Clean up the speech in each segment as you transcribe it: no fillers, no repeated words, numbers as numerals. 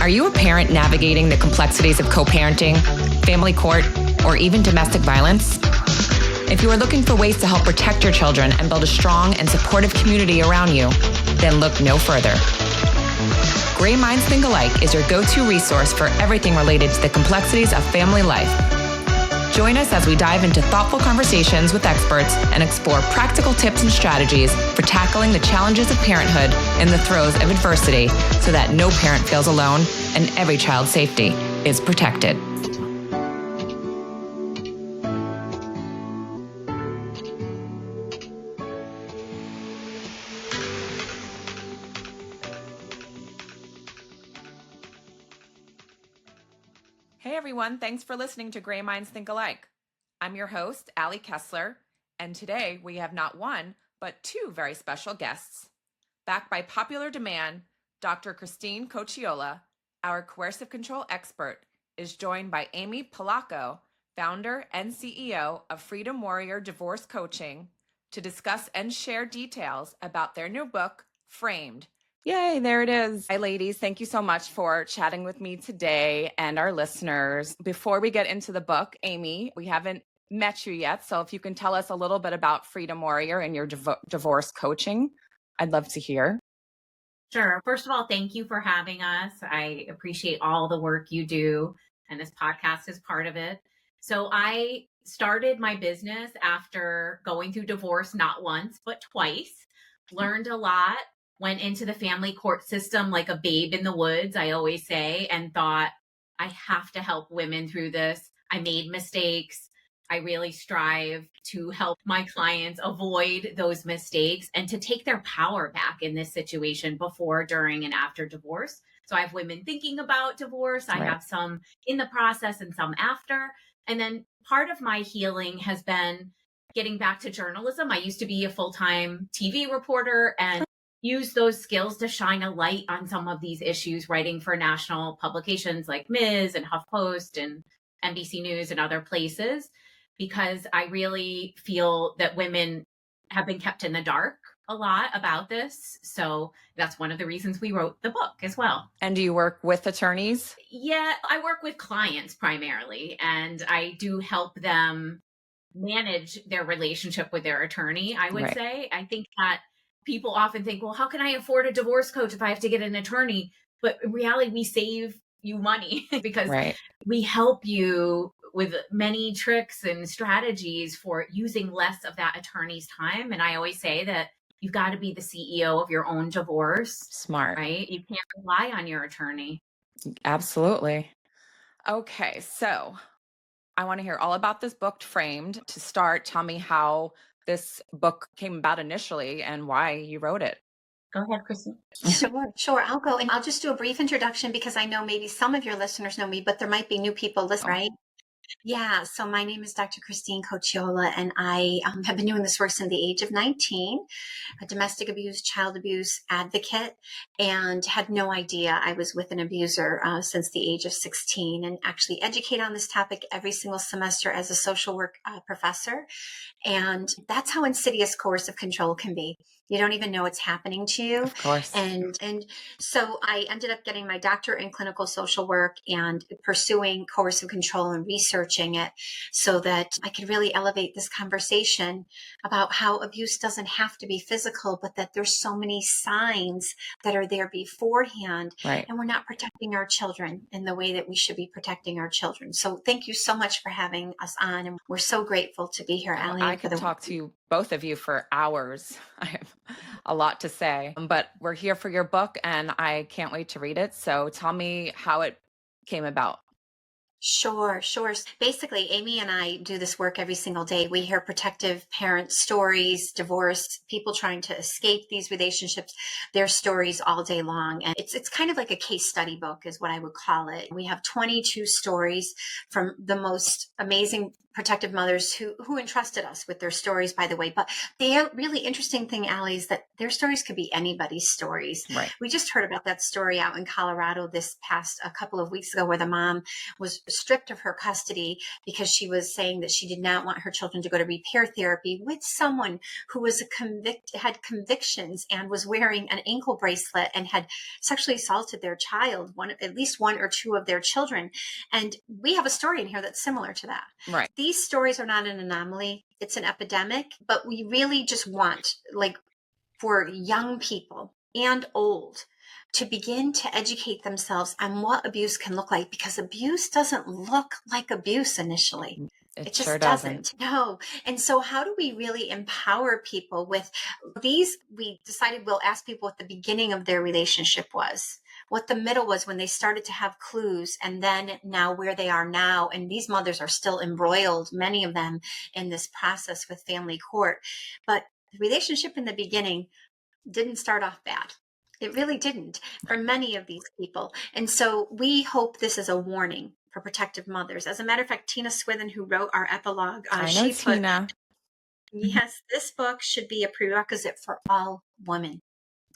Are you a parent navigating the complexities of co-parenting, family court, or even domestic violence? If you are looking for ways to help protect your children and build a strong and supportive community around you, then look no further. Gray Minds Think Alike is your go-to resource for everything related to the complexities of family life. Join us as we dive into thoughtful conversations with experts and explore practical tips and strategies for tackling the challenges of parenthood in the throes of adversity so that no parent feels alone and every child's safety is protected. Hey everyone, thanks for listening to Gray Minds Think Alike. I'm your host, Ali Kessler, and today we have not one, but two very special guests. Backed by popular demand, Dr. Christine Cocchiola, our coercive control expert, is joined by Amy Polacko, founder and CEO of Freedom Warrior Divorce Coaching, to discuss and share details about their new book, Framed. Yay, there it is. Hi, ladies. Thank you so much for chatting with me today and our listeners. Before we get into the book, Amy, we haven't met you yet. So if you can tell us a little bit about Freedom Warrior and your divorce coaching, I'd love to hear. Sure. First of all, thank you for having us. I appreciate all the work you do, and this podcast is part of it. So I started my business after going through divorce, not once, but twice. Learned a lot. Went into the family court system like a babe in the woods, I always say, and thought, I have to help women through this. I made mistakes. I really strive to help my clients avoid those mistakes and to take their power back in this situation before, during, and after divorce. So I have women thinking about divorce. I have some in the process and some after. And then part of my healing has been getting back to journalism. I used to be a full-time TV reporter and use those skills to shine a light on some of these issues, writing for national publications like Ms. and HuffPost and NBC News and other places, because I really feel that women have been kept in the dark a lot about this. So that's one of the reasons we wrote the book as well. And do you work with attorneys? Yeah, I work with clients primarily, and I do help them manage their relationship with their attorney, I would say. I think that people often think, well, how can I afford a divorce coach if I have to get an attorney? But in reality, we save you money because we help you with many tricks and strategies for using less of that attorney's time. And I always say that you've got to be the CEO of your own divorce. Smart. Right? You can't rely on your attorney. Absolutely. Okay, so I want to hear all about this book, Framed. To start, tell me how this book came about initially and why you wrote it. Go ahead, Christine. Sure. I'll go, and I'll just do a brief introduction because I know maybe some of your listeners know me, but there might be new people listening, right? Yeah, so my name is Dr. Christine Cocchiola, and I have been doing this work since the age of 19, a domestic abuse, child abuse advocate, and had no idea I was with an abuser since the age of 16, and actually educate on this topic every single semester as a social work professor. And that's how insidious coercive control can be. You don't even know it's happening to you. Of course. And so I ended up getting my doctorate in clinical social work and pursuing coercive control and researching it so that I could really elevate this conversation about how abuse doesn't have to be physical, but that there's so many signs that are there beforehand. And we're not protecting our children in the way that we should be protecting our children. So thank you so much for having us on. And we're so grateful to be here, Ali. I could talk to you, both of you, for hours. I have a lot to say, but we're here for your book and I can't wait to read it. So tell me how it came about. Sure. Basically, Amy and I do this work every single day. We hear protective parent stories, divorce, people trying to escape these relationships, their stories all day long. And it's kind of like a case study book is what I would call it. We have 22 stories from the most amazing protective mothers who entrusted us with their stories, by the way. But the really interesting thing, Ali, is that their stories could be anybody's stories. Right. We just heard about that story out in Colorado this past a couple of weeks ago, where the mom was stripped of her custody because she was saying that she did not want her children to go to repair therapy with someone who was had convictions and was wearing an ankle bracelet and had sexually assaulted their child, at least one or two of their children. And we have a story in here that's similar to that. Right. These stories are not an anomaly. It's an epidemic, but we really just want, like, for young people and old to begin to educate themselves on what abuse can look like, because abuse doesn't look like abuse initially. It just sure doesn't. No. And so how do we really empower people with these? We decided we'll ask people what the beginning of their relationship was, what the middle was when they started to have clues, and then now where they are now. And these mothers are still embroiled, many of them, in this process with family court. But the relationship in the beginning didn't start off bad. It really didn't for many of these people. And so we hope this is a warning for protective mothers. As a matter of fact, Tina Swithin, who wrote our epilogue, I know Tina. Yes, this book should be a prerequisite for all women.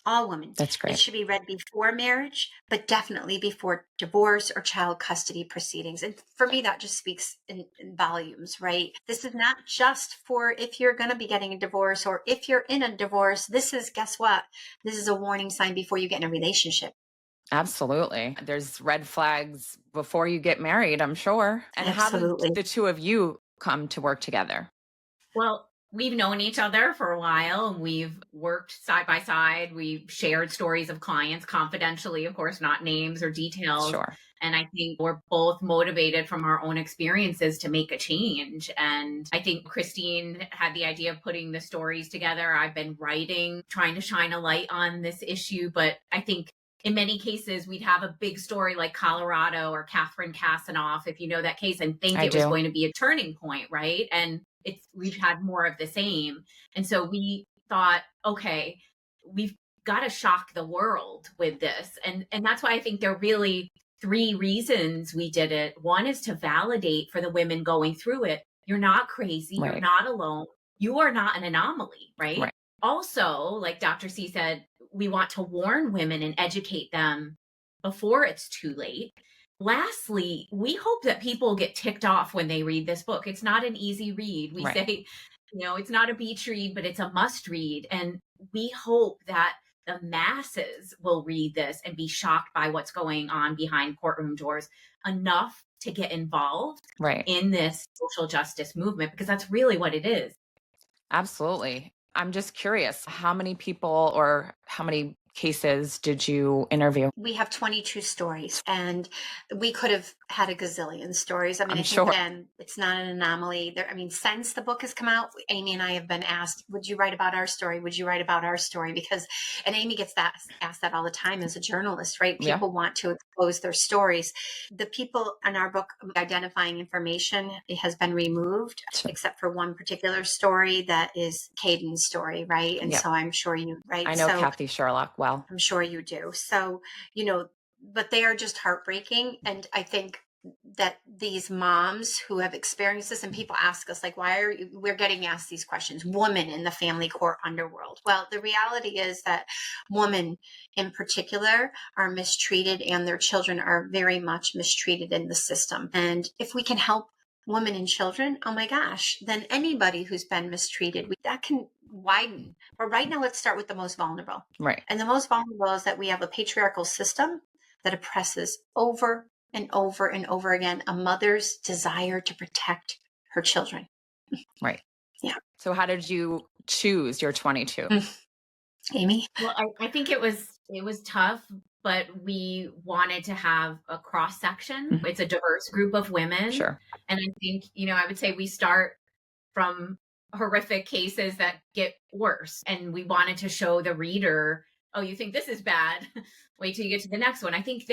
All women. That's great. It should be read before marriage, but definitely before divorce or child custody proceedings. And for me, that just speaks in volumes, right? This is not just for if you're going to be getting a divorce or if you're in a divorce. This is, guess what? This is a warning sign before you get in a relationship. Absolutely. There's red flags before you get married, I'm sure. And Absolutely. how did the two of you come to work together? Well, we've known each other for a while, and we've worked side by side. We've shared stories of clients confidentially, of course, not names or details. Sure. And I think we're both motivated from our own experiences to make a change. And I think Christine had the idea of putting the stories together. I've been writing, trying to shine a light on this issue. But I think in many cases, we'd have a big story like Colorado or Catherine Kasanoff, if you know that case, and think it was going to be a turning point, right? And we've had more of the same. And so we thought, okay, we've got to shock the world with this. And that's why I think there are really 3 reasons we did it. One is to validate for the women going through it. You're not crazy. Right. You're not alone. You are not an anomaly, right? Right. Also, like Dr. C said, we want to warn women and educate them before it's too late. Lastly, we hope that people get ticked off when they read this book. It's not an easy read. We say, it's not a beach read, but it's a must read. And we hope that the masses will read this and be shocked by what's going on behind courtroom doors enough to get involved in this social justice movement, because that's really what it is. Absolutely. I'm just curious, how many people or how many cases did you interview? We have 22 stories, and we could have had a gazillion stories. I mean, again, it's not an anomaly. Since the book has come out, Amy and I have been asked, would you write about our story? Would you write about our story? And Amy gets asked that all the time as a journalist, right? People want to expose their stories. The people in our book identifying information, it has been removed, except for one particular story that is Caden's story, right? And so I'm sure you, right? I know Kathy Sherlock well. I'm sure you do. So, but they are just heartbreaking. And I think that these moms who have experienced this, and people ask us, like, we're getting asked these questions, women in the family court underworld. Well, the reality is that women in particular are mistreated, and their children are very much mistreated in the system. And if we can help women and children, oh my gosh, then anybody who's been mistreated, that can widen. But right now, let's start with the most vulnerable. Right. And the most vulnerable is that we have a patriarchal system that oppresses over and over and over again a mother's desire to protect her children. Right. Yeah. So how did you choose your 22? Amy? Well, I think it was tough, but we wanted to have a cross section. Mm-hmm. It's a diverse group of women. Sure. And I think, I would say we start from horrific cases that get worse. And we wanted to show the reader, oh, you think this is bad? Wait till you get to the next one. I think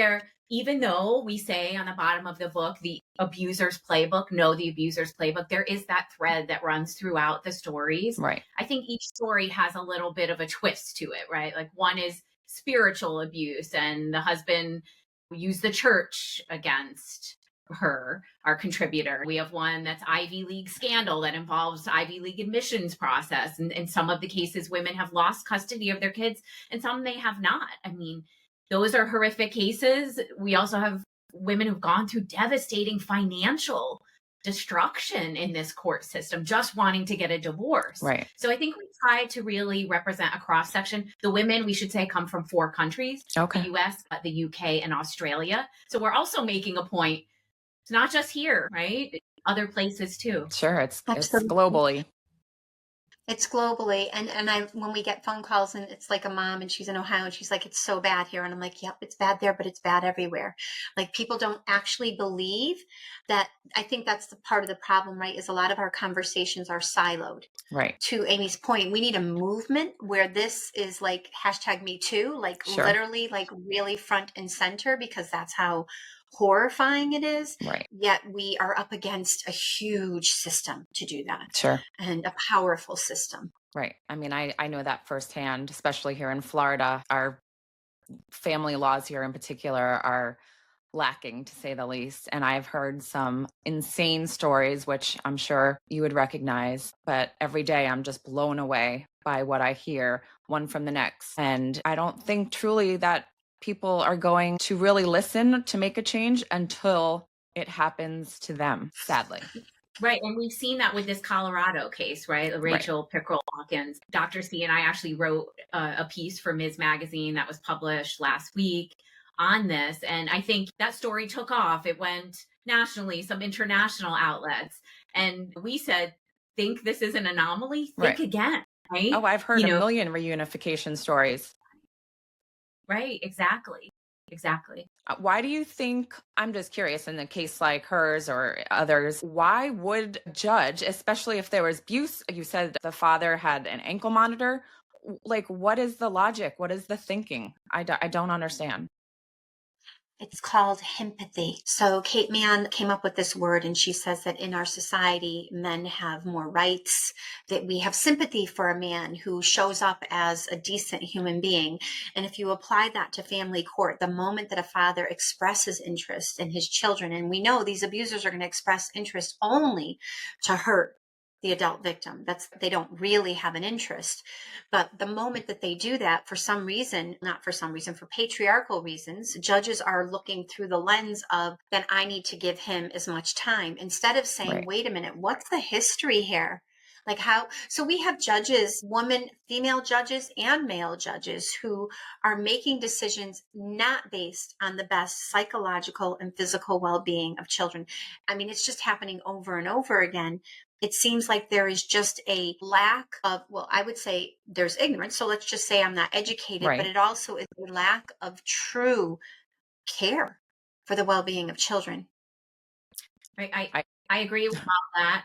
even though we say on the bottom of the book, the abuser's playbook, know the abuser's playbook, there is that thread that runs throughout the stories. Right. I think each story has a little bit of a twist to it, right? Like one is spiritual abuse, and the husband used the church against her, our contributor. We have one that's Ivy League scandal that involves Ivy League admissions process. And in some of the cases, women have lost custody of their kids and some they have not. I mean, those are horrific cases. We also have women who've gone through devastating financial destruction in this court system, just wanting to get a divorce. Right. So I think we try to really represent a cross section. The women, we should say, come from 4 countries, Okay. the US, the UK, and Australia. So we're also making a point. It's not just here, right? Other places too. Sure. It's Absolutely. globally. It's globally. And I, when we get phone calls and it's like a mom and she's in Ohio and she's like, it's so bad here. And I'm like, yep, it's bad there, but it's bad everywhere. Like, people don't actually believe that. I think that's the part of the problem, right? Is a lot of our conversations are siloed. Right. To Amy's point, we need a movement where this is like #MeToo, like Sure. literally like really front and center, because that's how horrifying it is. Right. Yet we are up against a huge system to do that. Sure. And a powerful system. Right. I mean, I know that firsthand, especially here in Florida. Our family laws here in particular are lacking, to say the least. And I've heard some insane stories, which I'm sure you would recognize. But every day I'm just blown away by what I hear, one from the next. And I don't think truly that people are going to really listen to make a change until it happens to them, sadly. Right. And we've seen that with this Colorado case, right? Rachel Pickrell Hawkins. Dr. C and I actually wrote a piece for Ms. Magazine that was published last week on this. And I think that story took off. It went nationally, some international outlets. And we said, think this is an anomaly? Think again, right? Oh, I've heard a million reunification stories. Right. Exactly. Why do you think, I'm just curious, in a case like hers or others, why would a judge, especially if there was abuse, you said the father had an ankle monitor, like, what is the logic? What is the thinking? I don't understand. It's called empathy. So Kate Mann came up with this word, and she says that in our society, men have more rights, that we have sympathy for a man who shows up as a decent human being. And if you apply that to family court, the moment that a father expresses interest in his children, and we know these abusers are going to express interest only to hurt the adult victim. They don't really have an interest. But the moment that they do that, for patriarchal reasons, judges are looking through the lens of, then I need to give him as much time, instead of saying, wait a minute, what's the history here? Like, how? So we have judges, female judges and male judges, who are making decisions not based on the best psychological and physical well-being of children. I mean, it's just happening over and over again. It seems like there is just a lack of, well, I would say there's ignorance. So let's just say I'm not educated, but it also is a lack of true care for the well-being of children. Right. I agree with all that.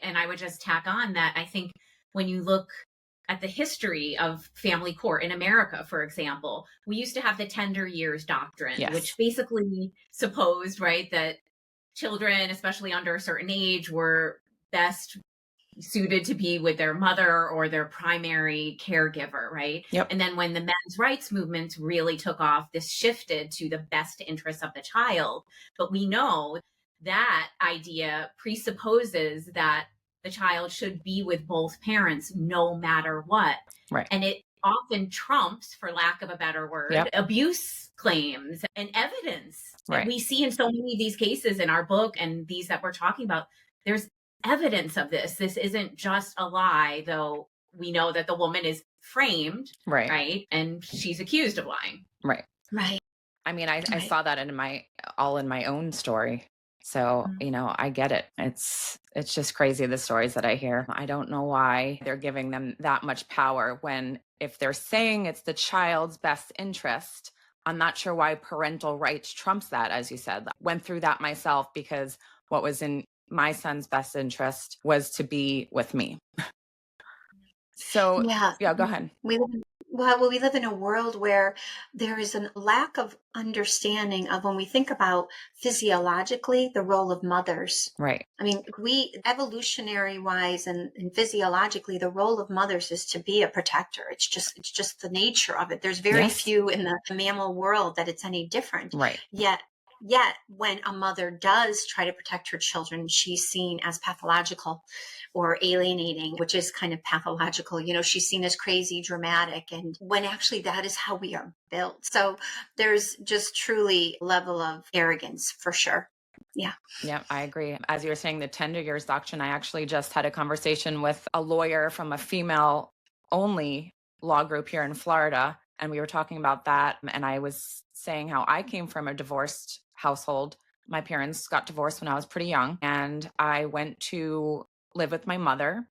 And I would just tack on that. I think when you look at the history of family court in America, for example, we used to have the tender years doctrine, which basically supposed, right, that children, especially under a certain age, were best suited to be with their mother or their primary caregiver, right? Yep. And then when the men's rights movements really took off, this shifted to the best interest of the child. But we know that idea presupposes that the child should be with both parents no matter what. Right. And it often trumps, for lack of a better word, abuse claims and evidence that we see in so many of these cases in our book and these that we're talking about. There's evidence of this. This isn't just a lie, though we know that the woman is framed, right? And she's accused of lying. Right. I mean, I saw that in my own story. So, I get it. It's just crazy, the stories that I hear. I don't know why they're giving them that much power, when if they're saying it's the child's best interest, I'm not sure why parental rights trumps that, as you said. I went through that myself, because what was in my son's best interest was to be with me. So, yeah, go ahead. We live in a world where there is a lack of understanding of, when we think about physiologically, the role of mothers. Right. I mean, evolutionary wise and physiologically, the role of mothers is to be a protector. It's just the nature of it. There's very few in the mammal world that it's any different. Right. Yet Yet when a mother does try to protect her children, she's seen as pathological or alienating, which is kind of pathological. She's seen as crazy, dramatic, and when actually that is how we are built. So there's just truly a level of arrogance for sure. Yeah. Yeah, I agree. As you were saying, the tender years doctrine, I actually just had a conversation with a lawyer from a female only law group here in Florida. And we were talking about that. And I was saying how I came from a divorced household. My parents got divorced when I was pretty young. And I went to live with my mother.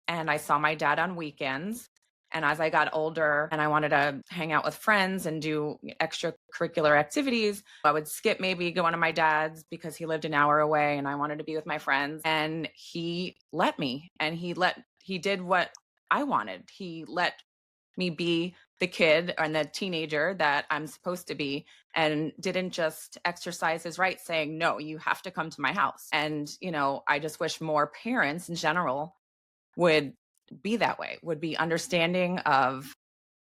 And I saw my dad on weekends. And as I got older and I wanted to hang out with friends and do extracurricular activities, I would skip maybe going to my dad's because he lived an hour away and I wanted to be with my friends. And he let me, and he did what I wanted. He let me be the kid and the teenager that I'm supposed to be, and didn't just exercise his rights saying, no, you have to come to my house. And, I just wish more parents in general would be that way, would be understanding of,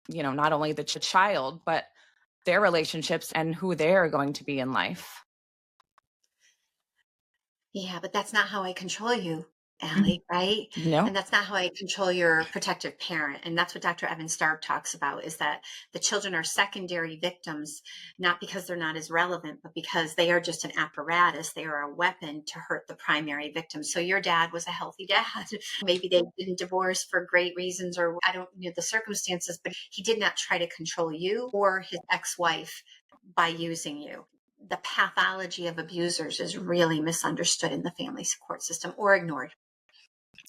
not only the child, but their relationships and who they're going to be in life. Yeah, but that's not how I control you, Ali, right? No. And that's not how I control your protective parent. And that's what Dr. Evan Stark talks about, is that the children are secondary victims, not because they're not as relevant, but because they are just an apparatus. They are a weapon to hurt the primary victim. So your dad was a healthy dad. Maybe they didn't divorce for great reasons, or I don't know the circumstances, but he did not try to control you or his ex-wife by using you. The pathology of abusers is really misunderstood in the family support system or ignored.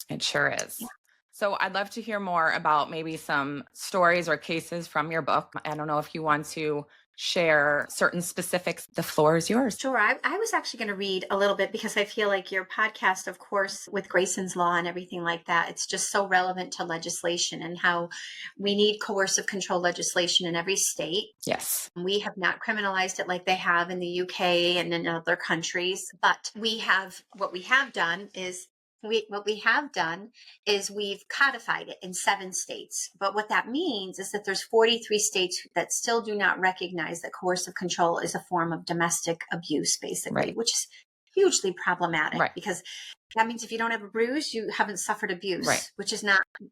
It sure is. Yeah. So I'd love to hear more about maybe some stories or cases from your book. I don't know if you want to share certain specifics. The floor is yours. Sure. I was actually going to read a little bit because I feel like your podcast, of course, with Grayson's Law and everything like that, it's just so relevant to legislation and how we need coercive control legislation in every state. Yes. We have not criminalized it like they have in the UK and in other countries, but what we have done is we've codified it in 7 states. But what that means is that there's 43 states that still do not recognize that coercive control is a form of domestic abuse, basically, Right. which is hugely problematic, Right. because that means if you don't have a bruise, you haven't suffered abuse, Right.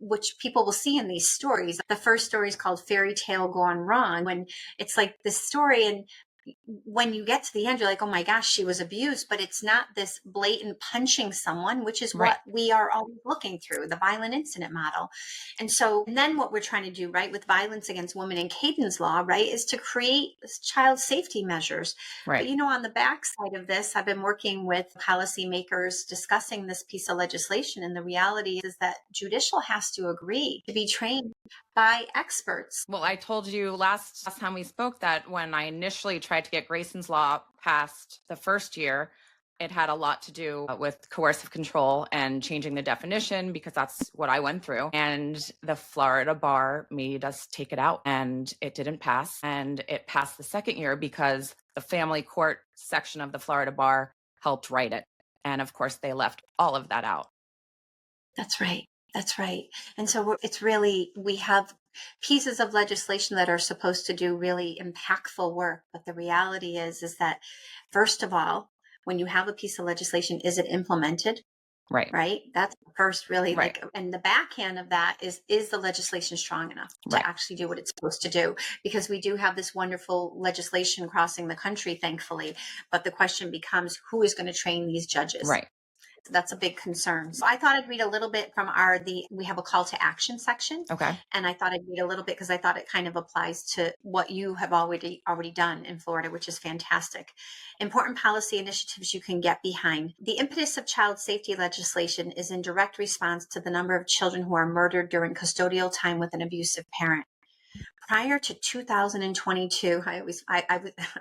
which people will see in these stories. The first story is called Fairy Tale Gone Wrong, when it's like this story, and when you get to the end, you're like, oh my gosh, she was abused, but it's not this blatant punching someone, which is Right. what we are always looking through, the violent incident model. And then what we're trying to do, right, with violence against women in Caden's Law, right, is to create child safety measures. Right. But on the backside of this, I've been working with policymakers discussing this piece of legislation. And the reality is that judicial has to agree to be trained by experts. Well, I told you last time we spoke that when I initially tried to get Grayson's Law passed the first year, it had a lot to do with coercive control and changing the definition, because that's what I went through. And the Florida bar made us take it out, and it didn't pass. And it passed the second year because the family court section of the Florida bar helped write it. And of course, they left all of that out. That's right. That's right. And so we have pieces of legislation that are supposed to do really impactful work. But the reality is that, first of all, when you have a piece of legislation, is it implemented? Right. Right. That's the first really Right. and the backhand of that is the legislation strong enough Right. to actually do what it's supposed to do? Because we do have this wonderful legislation crossing the country, thankfully. But the question becomes, who is going to train these judges? Right. That's a big concern. So I thought I'd read a little bit from we have a call to action section. Okay. And I thought I'd read a little bit because I thought it kind of applies to what you have already done in Florida, which is fantastic. Important policy initiatives you can get behind. The impetus of child safety legislation is in direct response to the number of children who are murdered during custodial time with an abusive parent. Prior to 2022, I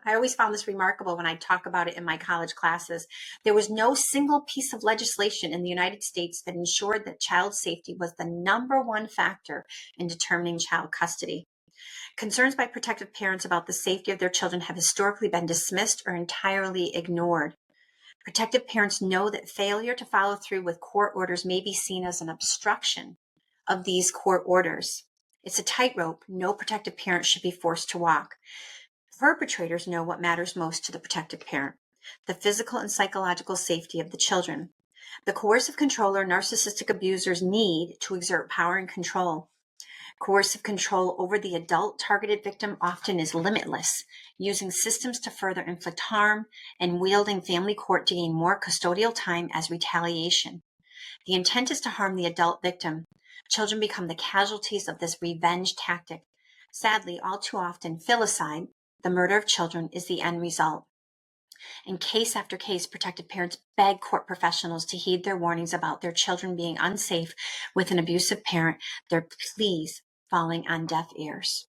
always found this remarkable when I talk about it in my college classes. There was no single piece of legislation in the United States that ensured that child safety was the number one factor in determining child custody. Concerns by protective parents about the safety of their children have historically been dismissed or entirely ignored. Protective parents know that failure to follow through with court orders may be seen as an obstruction of these court orders. It's a tightrope no protective parent should be forced to walk. Perpetrators know what matters most to the protective parent: the physical and psychological safety of the children. The coercive controller narcissistic abusers need to exert power and control. Coercive control over the adult targeted victim often is limitless, using systems to further inflict harm and wielding family court to gain more custodial time as retaliation. The intent is to harm the adult victim. Children become the casualties of this revenge tactic. Sadly, all too often, filicide, the murder of children, is the end result. In case after case, protective parents beg court professionals to heed their warnings about their children being unsafe with an abusive parent, their pleas falling on deaf ears.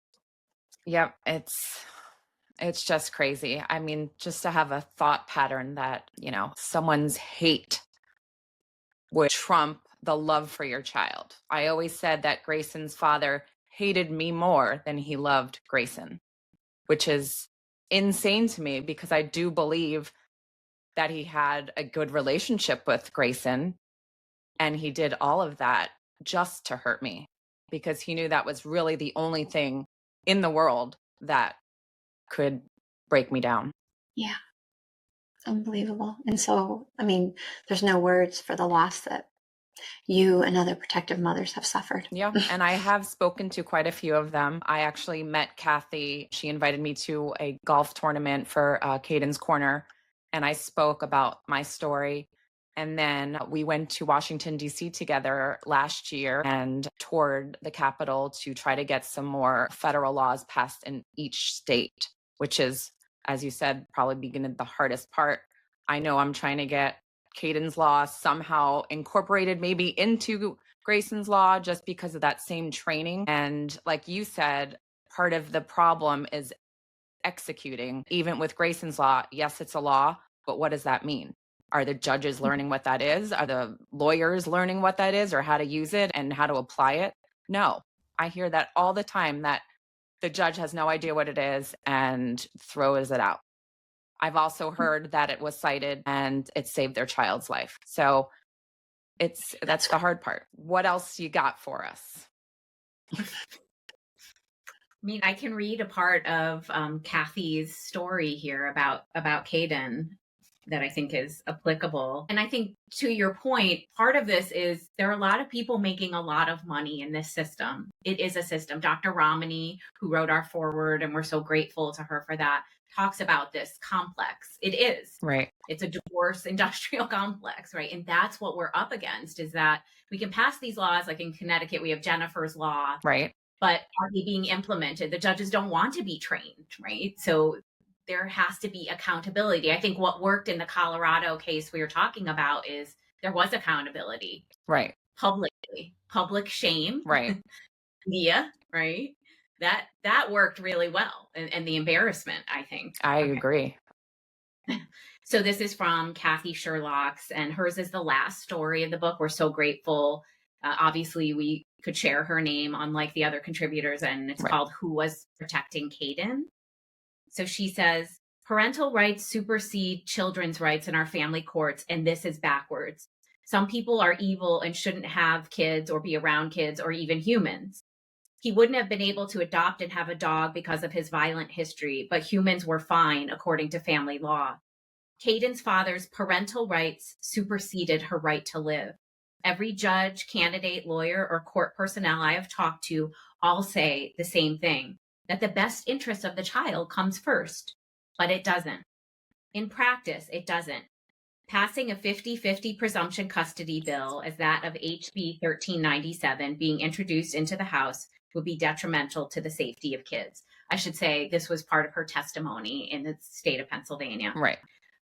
Yep, it's just crazy. I mean, just to have a thought pattern that, someone's hate would trump the love for your child. I always said that Grayson's father hated me more than he loved Grayson, which is insane to me because I do believe that he had a good relationship with Grayson, and he did all of that just to hurt me because he knew that was really the only thing in the world that could break me down. Yeah. Unbelievable. And so, I mean, there's no words for the loss that you and other protective mothers have suffered. Yeah. And I have spoken to quite a few of them. I actually met Kathy. She invited me to a golf tournament for Caden's Corner. And I spoke about my story. And then we went to Washington, D.C. together last year and toured the Capitol to try to get some more federal laws passed in each state, which is, as you said, probably beginning the hardest part. I know I'm trying to get Caden's law somehow incorporated maybe into Grayson's law just because of that same training. And like you said, part of the problem is executing. Even with Grayson's law, yes, it's a law, but what does that mean? Are the judges learning what that is? Are the lawyers learning what that is or how to use it and how to apply it? No, I hear that all the time, that the judge has no idea what it is and throws it out. I've also heard that it was cited and it saved their child's life. So that's the hard part. What else you got for us? I mean, I can read a part of Kathy's story here about Caden that I think is applicable. And I think to your point, part of this is there are a lot of people making a lot of money in this system. It is a system. Dr. Ramani, who wrote our foreword, and we're so grateful to her for that, talks about this complex. It is. Right. It's a divorce industrial complex, right? And that's what we're up against, is that we can pass these laws, like in Connecticut, we have Jennifer's Law. Right. But are they being implemented? The judges don't want to be trained, right? So there has to be accountability. I think what worked in the Colorado case we were talking about is there was accountability. Right. Publicly. Public shame. Right. Media, right? That worked really well. And the embarrassment, I think. I agree. So this is from Kathy Sherlock's, and hers is the last story of the book. We're so grateful. Obviously, we could share her name, unlike the other contributors, and it's called Who Was Protecting Caden? So she says, parental rights supersede children's rights in our family courts, and this is backwards. Some people are evil and shouldn't have kids or be around kids or even humans. He wouldn't have been able to adopt and have a dog because of his violent history, but humans were fine according to family law. Caden's father's parental rights superseded her right to live. Every judge, candidate, lawyer, or court personnel I have talked to all say the same thing, that the best interest of the child comes first, but it doesn't. In practice, it doesn't. Passing a 50-50 presumption custody bill, as that of HB 1397 being introduced into the House, would be detrimental to the safety of kids. I should say this was part of her testimony in the state of Pennsylvania. Right.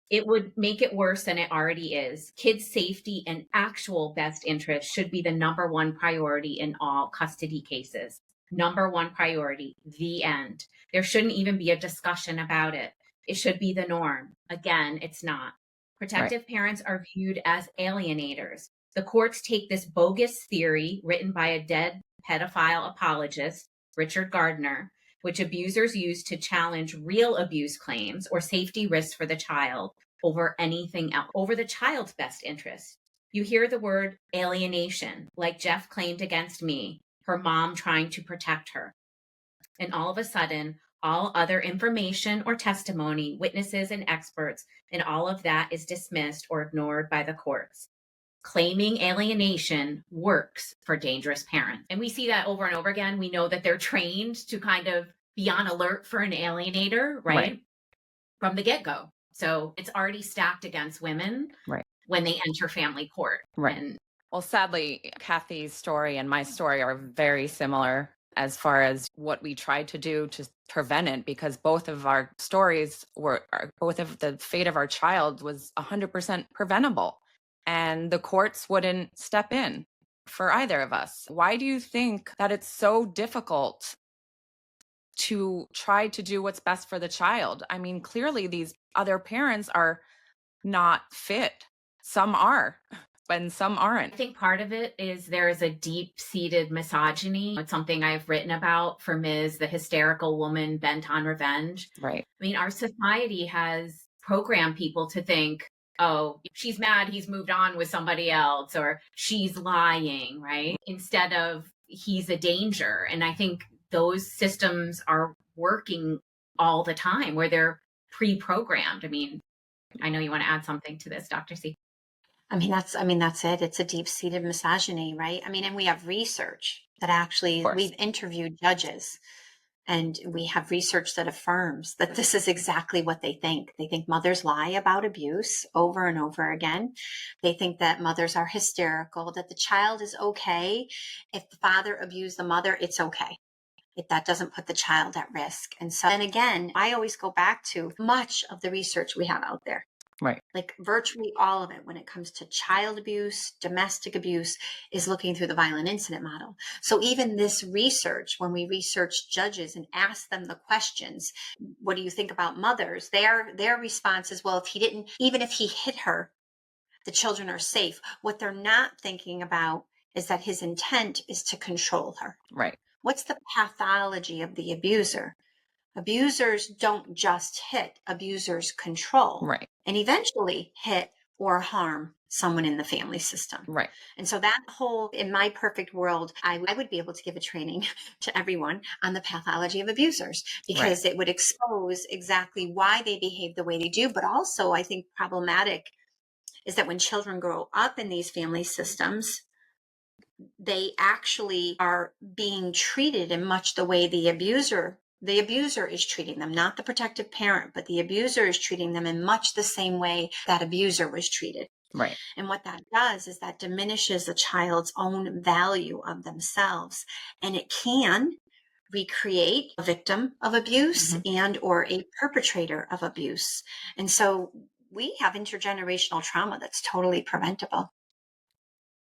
It would make it worse than it already is. Kids' safety and actual best interest should be the number one priority in all custody cases. Number one priority, the end. There shouldn't even be a discussion about it. It should be the norm. Again, it's not. Protective parents are viewed as alienators. The courts take this bogus theory written by a dead pedophile apologist, Richard Gardner, which abusers use to challenge real abuse claims or safety risks for the child over anything else, over the child's best interest. You hear the word alienation, like Jeff claimed against me, her mom trying to protect her. And all of a sudden, All other information or testimony, witnesses and experts, and all of that is dismissed or ignored by the courts. Claiming alienation works for dangerous parents. And we see that over and over again. We know that they're trained to kind of be on alert for an alienator, right? From the get-go. So it's already stacked against women when they enter family court. And well, sadly, Kathy's story and my story are very similar as far as what we tried to do to prevent it, because both of our stories both of the fate of our child was 100% preventable. And the courts wouldn't step in for either of us. Why do you think that it's so difficult to try to do what's best for the child? I mean, clearly these other parents are not fit. Some are, and some aren't. I think part of it is there is a deep-seated misogyny. It's something I've written about for Ms. the hysterical woman bent on revenge. Right. I mean, our society has programmed people to think, oh, she's mad, he's moved on with somebody else, or she's lying, right? Instead of he's a danger. And I think those systems are working all the time where they're pre-programmed. I mean, I know you want to add something to this, Dr. C. That's it. It's a deep-seated misogyny, right? And we have research that actually, we've interviewed judges, and we have research that affirms that this is exactly what they think. They think mothers lie about abuse over and over again. They think that mothers are hysterical, that the child is okay. If the father abused the mother, it's okay. If that doesn't put the child at risk. And so, and again, I always go back to much of the research we have out there. Right. Like virtually all of it when it comes to child abuse, domestic abuse, is looking through the violent incident model. So even this research, when we research judges and ask them the questions, what do you think about mothers? Their response is, well, even if he hit her, the children are safe. What they're not thinking about is that his intent is to control her. Right. What's the pathology of the abuser? Abusers don't just hit, abusers control. Right. And eventually hit or harm someone in the family system. Right. And so that whole, in my perfect world, I would be able to give a training to everyone on the pathology of abusers, because it would expose exactly why they behave the way they do. But also, I think problematic is that when children grow up in these family systems, they actually are being treated in much the way the abuser is treating them, not the protective parent, but the abuser is treating them in much the same way that abuser was treated. Right. And what that does is that diminishes a child's own value of themselves. And it can recreate a victim of abuse and or a perpetrator of abuse. And so we have intergenerational trauma that's totally preventable.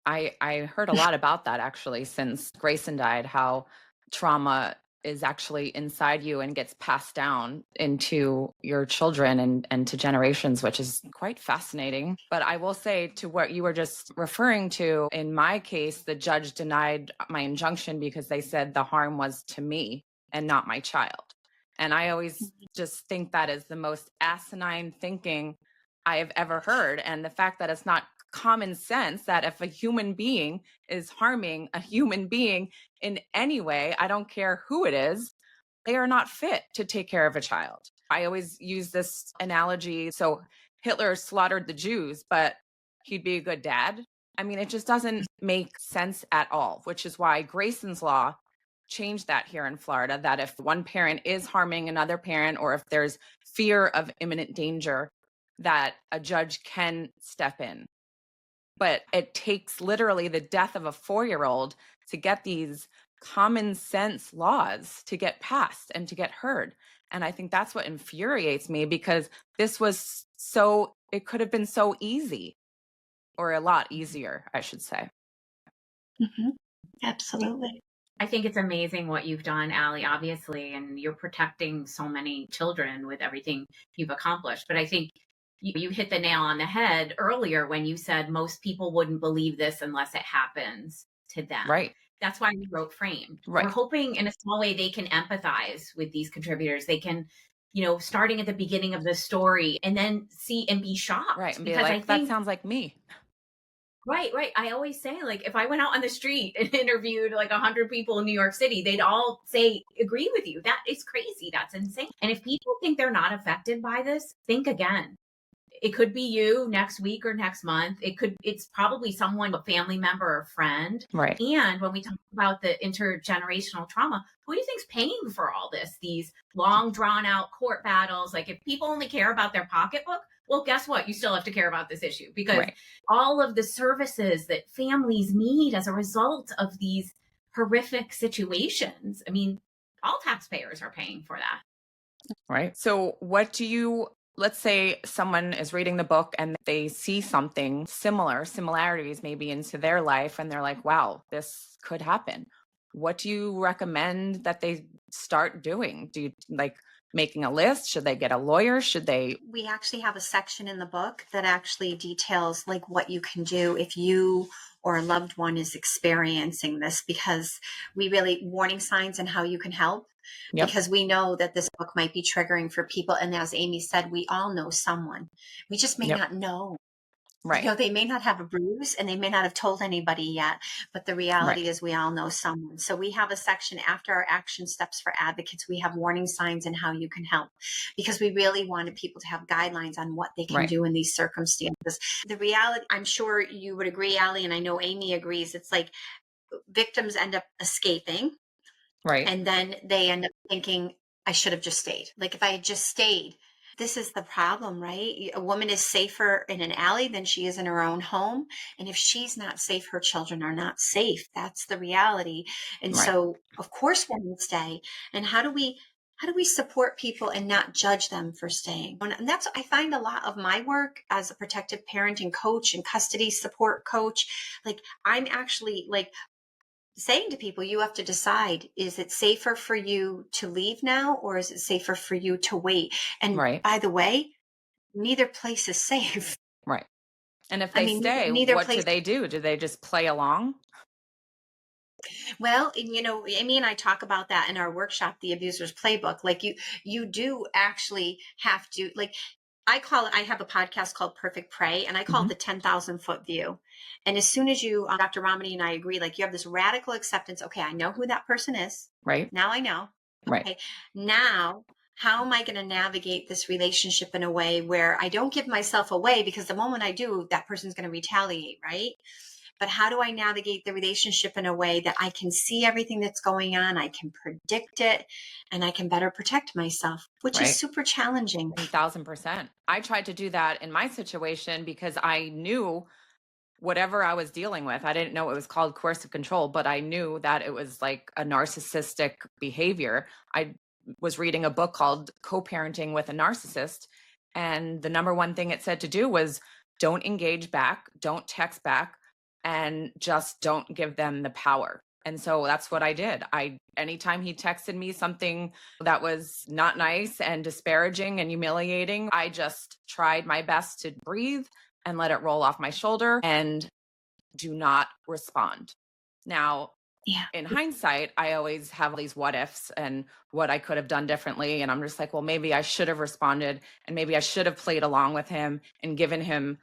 I heard a lot about that actually since Grayson died, how trauma is actually inside you and gets passed down into your children and to generations, which is quite fascinating. But I will say, to what you were just referring to, in my case, the judge denied my injunction because they said the harm was to me and not my child. And I always just think that is the most asinine thinking I have ever heard. And the fact that it's not common sense that if a human being is harming a human being in any way, I don't care who it is, they are not fit to take care of a child. I always use this analogy. So Hitler slaughtered the Jews, but he'd be a good dad. I mean, it just doesn't make sense at all, which is why Grayson's Law changed that here in Florida, that if one parent is harming another parent, or if there's fear of imminent danger, that a judge can step in. But it takes literally the death of a 4-year-old to get these common sense laws to get passed and to get heard. And I think that's what infuriates me, because this was it could have been so easy, or a lot easier, I should say. Absolutely. I think it's amazing what you've done, Ali, obviously, and you're protecting so many children with everything you've accomplished. But I think you hit the nail on the head earlier when you said most people wouldn't believe this unless it happens to them. Right. That's why we wrote Framed. Right. We're hoping in a small way they can empathize with these contributors. They can, starting at the beginning of the story and then see and be shocked. Right. And be like, that sounds like me. Right, right. I always say, like, if I went out on the street and interviewed like 100 people in New York City, they'd all say, agree with you. That is crazy. That's insane. And if people think they're not affected by this, think again. It could be you next week or next month. It's probably someone, a family member or friend. Right. And when we talk about the intergenerational trauma, who do you think's paying for all this? These long drawn out court battles. Like if people only care about their pocketbook, well, guess what? You still have to care about this issue because Right. all of the services that families need as a result of these horrific situations. I mean, all taxpayers are paying for that. Right. So let's say someone is reading the book and they see something similarities maybe into their life, and they're like, wow, this could happen. What do you recommend that they start doing? Do you like making a list? Should they get a lawyer? We actually have a section in the book that actually details like what you can do if you or a loved one is experiencing this, because we really warning signs and how you can help. Yep. Because we know that this book might be triggering for people. And as Amy said, we all know someone. We just may Yep. not know. Right. You know, they may not have a bruise and they may not have told anybody yet, but the reality is we all know someone. So we have a section after our action steps for advocates. We have warning signs and how you can help, because we really wanted people to have guidelines on what they can Right. do in these circumstances. The reality, I'm sure you would agree, Ali, and I know Amy agrees, it's like victims end up escaping. Right. And then they end up thinking, I should have just stayed. Like if I had just stayed. This is the problem, right? A woman is safer in an alley than she is in her own home. And if she's not safe, her children are not safe. That's the reality. And Right. so, of course, women stay. And how do we support people and not judge them for staying? And that's, I find a lot of my work as a protective parenting coach and custody support coach. Like I'm actually like saying to people, you have to decide, is it safer for you to leave now or is it safer for you to wait? And Right. by the way, neither place is safe. Right. And if I they mean, stay, neither what place. do they do? Do they just play along? Well, and, you know, Amy and I talk about that in our workshop, the Abuser's Playbook. Like you do actually have to, like, I have a podcast called Perfect Prey, and I call it the 10,000 foot view. And as soon as you, Dr. Ramani and I agree, like you have this radical acceptance. Okay, I know who that person is. Right. Now I know. Right. Okay, now how am I going to navigate this relationship in a way where I don't give myself away? Because the moment I do, that person's going to retaliate, right? But how do I navigate the relationship in a way that I can see everything that's going on, I can predict it, and I can better protect myself, which is Right. super challenging. 1,000%. I tried to do that in my situation because I knew whatever I was dealing with. I didn't know it was called coercive control, but I knew that it was like a narcissistic behavior. I was reading a book called Co-Parenting with a Narcissist, and the number one thing it said to do was don't engage back, don't text back, and just don't give them the power. And so that's what I did. Anytime he texted me something that was not nice and disparaging and humiliating, I just tried my best to breathe and let it roll off my shoulder and do not respond. Now, Yeah. in hindsight, I always have these what ifs and what I could have done differently. And I'm just like, well, maybe I should have responded and maybe I should have played along with him and given him,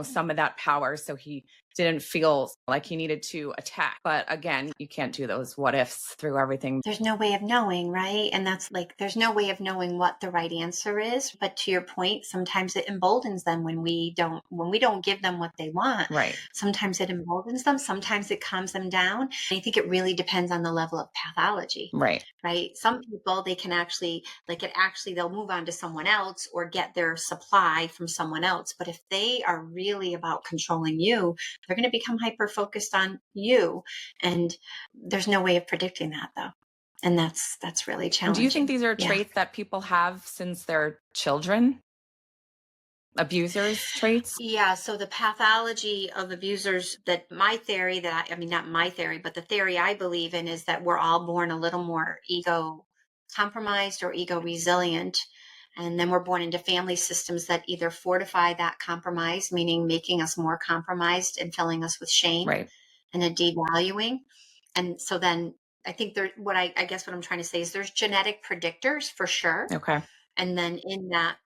some of that power so he didn't feel like he needed to attack. But again, you can't do those what ifs through everything. There's no way of knowing, right? And that's like, there's no way of knowing what the right answer is. But to your point, sometimes it emboldens them when we don't give them what they want. Right. Sometimes it emboldens them. Sometimes it calms them down. And I think it really depends on the level of pathology. Right. Right. Some people, they can actually they'll move on to someone else or get their supply from someone else. But if they are really about controlling you, they're going to become hyper focused on you. And there's no way of predicting that though. And that's really And challenging. do you think these are traits that people have since they're children? Abusers traits? Yeah. So the pathology of abusers, not my theory, but the theory I believe in is that we're all born a little more ego compromised or ego resilient. And then we're born into family systems that either fortify that compromise, meaning making us more compromised and filling us with shame Right. and a devaluing. And so then I think I guess what I'm trying to say is there's genetic predictors for sure. Okay. And then in that,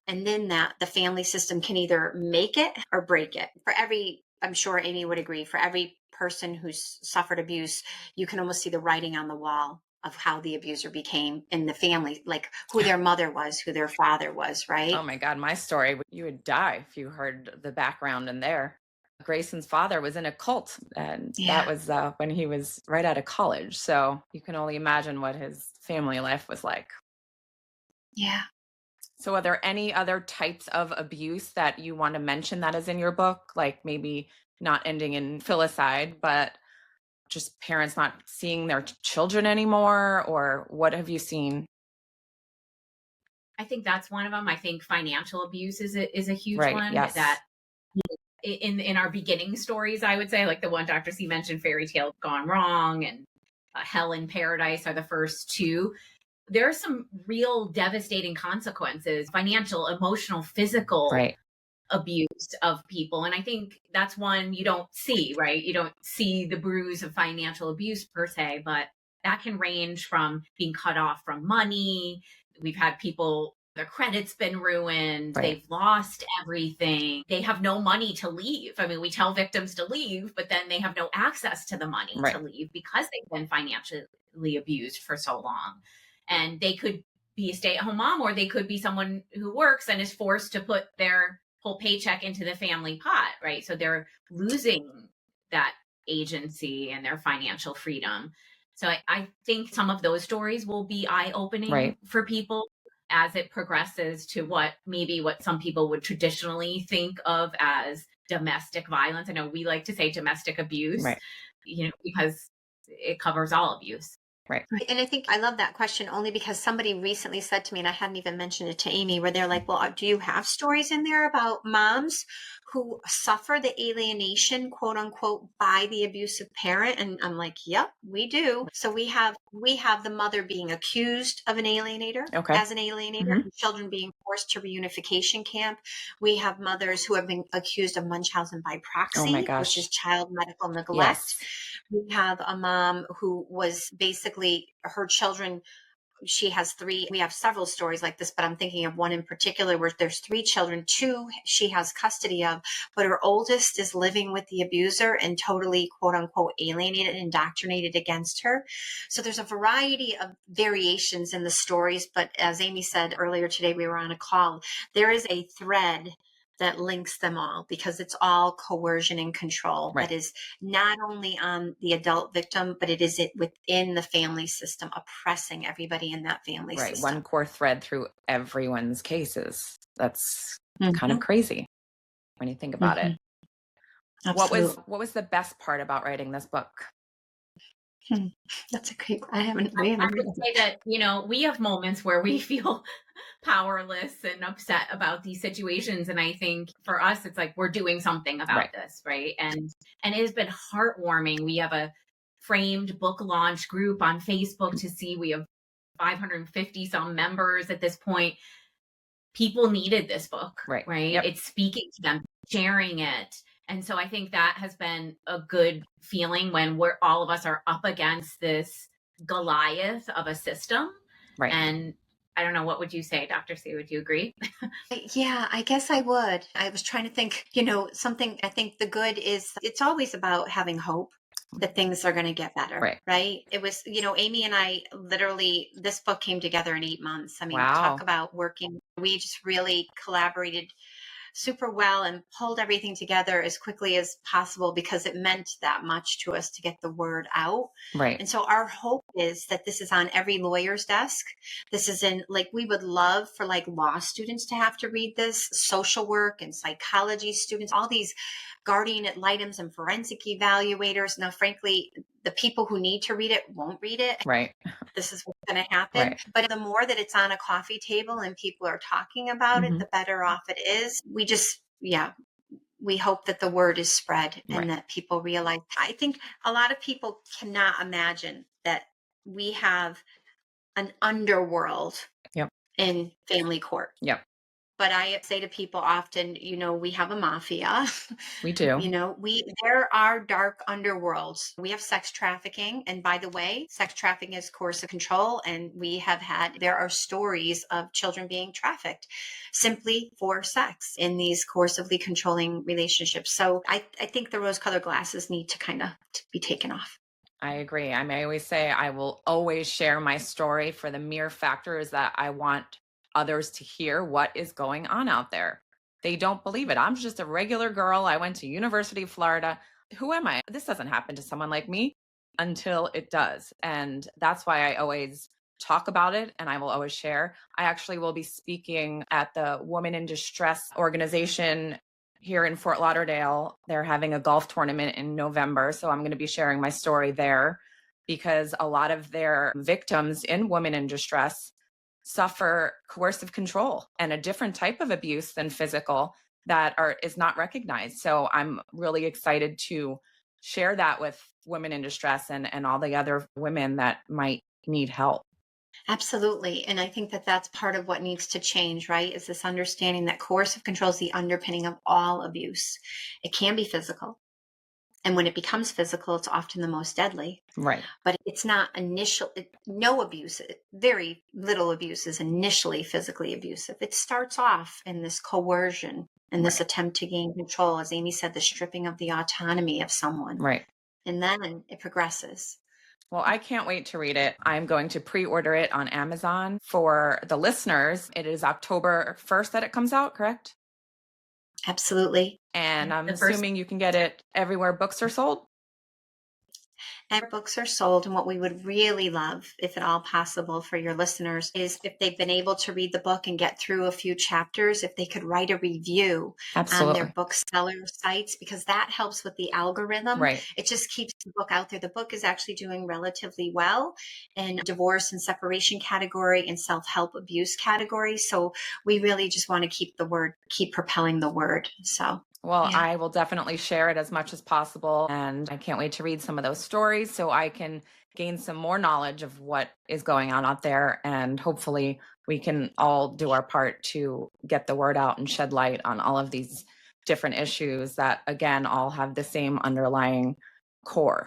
the family system can either make it or break it. For every I'm sure Amy would agree, for every person who's suffered abuse, you can almost see the writing on the wall of how the abuser became in the family, like who their mother was, who their father was, right? Oh my God, my story, you would die if you heard the background in there. Grayson's father was in a cult, and that Yeah. was when he was right out of college. So you can only imagine what his family life was like. Yeah. So, are there any other types of abuse that you want to mention that is in your book? Like maybe not ending in filicide, but just parents not seeing their children anymore? Or what have you seen? I think that's one of them. I think financial abuse is a huge Right. one Yes. that in our beginning stories, I would say, like the one Dr. C mentioned, Fairy Tale Gone Wrong and Hell in Paradise are the first two. There are some real devastating consequences, financial, emotional, physical Right. abuse of people. And I think that's one you don't see, right? You don't see the bruise of financial abuse per se, but that can range from being cut off from money. We've had people, their credit's been ruined. Right. They've lost everything. They have no money to leave. I mean, we tell victims to leave, but then they have no access to the money Right. to leave because they've been financially abused for so long. And they could be a stay-at-home mom, or they could be someone who works and is forced to put their whole paycheck into the family pot, right? So they're losing that agency and their financial freedom. So I think some of those stories will be eye-opening Right. for people as it progresses to what some people would traditionally think of as domestic violence. I know we like to say domestic abuse, Right. because it covers all abuse. Right. Right. And I think I love that question only because somebody recently said to me, and I hadn't even mentioned it to Amy, where they're like, well, do you have stories in there about moms who suffer the alienation, quote unquote, by the abusive parent? And I'm like, yep, we do. So we have the mother being accused of an alienator, Okay. as an alienator, and children being forced to reunification camp. We have mothers who have been accused of Munchausen by Oh my proxy, which is gosh. child medical neglect. Yes. We have a mom who was basically her children. She has three. We have several stories like this, but I'm thinking of one in particular where there's three children. Two she has custody of, but her oldest is living with the abuser and totally, quote unquote, alienated and indoctrinated against her. So there's a variety of variations in the stories. But as Amy said earlier today, we were on a call. There is a thread that links them all because it's all coercion and control Right. that is not only on the adult victim, but it is within the family system, oppressing everybody in that family Right. system. One core thread through everyone's cases. That's kind of crazy when you think about it. Absolutely. What was the best part about writing this book? That's a great. I I would say that, we have moments where we feel powerless and upset about these situations. And I think for us, it's like we're doing something about this, right? And it has been heartwarming. We have a framed book launch group on Facebook to see. We have 550 some members at this point. People needed this book, right? Yep. It's speaking to them, sharing it. And so I think that has been a good feeling when all of us are up against this Goliath of a system. Right. And I don't know, what would you say, Dr. C? Would you agree? Yeah, I guess I would. I was trying to think, something. I think the good is it's always about having hope that things are going to get better, right? It was, Amy and I literally, this book came together in 8 months. I mean, talk about working. We just really collaborated super well and pulled everything together as quickly as possible because it meant that much to us to get the word out. Right. And so our hope is that this is on every lawyer's desk. This is we would love for law students to have to read this, social work and psychology students, all these guardian ad litems and forensic evaluators. Now, frankly, the people who need to read it won't read it. Right. This is what's going to happen. Right. But the more that it's on a coffee table and people are talking about it, the better off it is. We hope that the word is spread and that people realize. I think a lot of people cannot imagine that we have an underworld in family court. Yep. But I say to people often, we have a mafia. We do. There are dark underworlds. We have sex trafficking. And by the way, sex trafficking is coercive control. And there are stories of children being trafficked simply for sex in these coercively controlling relationships. So I think the rose-colored glasses need to kind of be taken off. I agree. I may always say I will always share my story for the mere factor is that I want others to hear what is going on out there. They don't believe it. I'm just a regular girl. I went to University of Florida. Who am I? This doesn't happen to someone like me until it does. And that's why I always talk about it and I will always share. I actually will be speaking at the Women in Distress organization here in Fort Lauderdale. They're having a golf tournament in November. So I'm going to be sharing my story there because a lot of their victims in Women in Distress suffer coercive control and a different type of abuse than physical that is not recognized. So I'm really excited to share that with women in distress and all the other women that might need help. Absolutely. And I think that that's part of what needs to change, right? Is this understanding that coercive control is the underpinning of all abuse. It can be physical. And when it becomes physical, it's often the most deadly. Right. But it's not no abuse, very little abuse is initially physically abusive. It starts off in this coercion and this attempt to gain control. As Amy said, the stripping of the autonomy of someone. Right. And then it progresses. Well, I can't wait to read it. I'm going to pre-order it on Amazon. For the listeners, it is October 1st that it comes out, correct? Absolutely. And I'm assuming you can get it everywhere books are sold? And books are sold. And what we would really love, if at all possible for your listeners, is if they've been able to read the book and get through a few chapters, if they could write a review on their bookseller sites, because that helps with the algorithm. Right. It just keeps the book out there. The book is actually doing relatively well in divorce and separation category and self-help abuse category. So we really just want to keep propelling the word. So. Well, yeah. I will definitely share it as much as possible. And I can't wait to read some of those stories so I can gain some more knowledge of what is going on out there. And hopefully we can all do our part to get the word out and shed light on all of these different issues that, again, all have the same underlying core.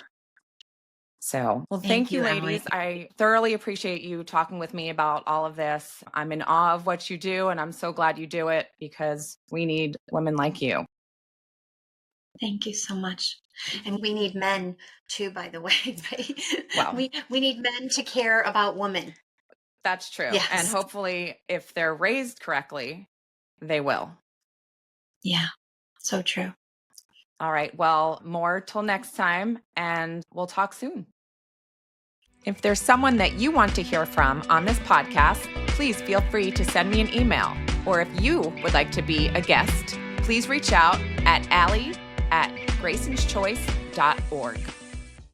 So, well, thank you, ladies. I thoroughly appreciate you talking with me about all of this. I'm in awe of what you do, and I'm so glad you do it because we need women like you. Thank you so much. And we need men too, by the way. Wow. We need men to care about women. That's true. Yes. And hopefully if they're raised correctly, they will. Yeah, so true. All right. Well, more till next time, and we'll talk soon. If there's someone that you want to hear from on this podcast, please feel free to send me an email. Or if you would like to be a guest, please reach out at Ali@graysonschoice.org.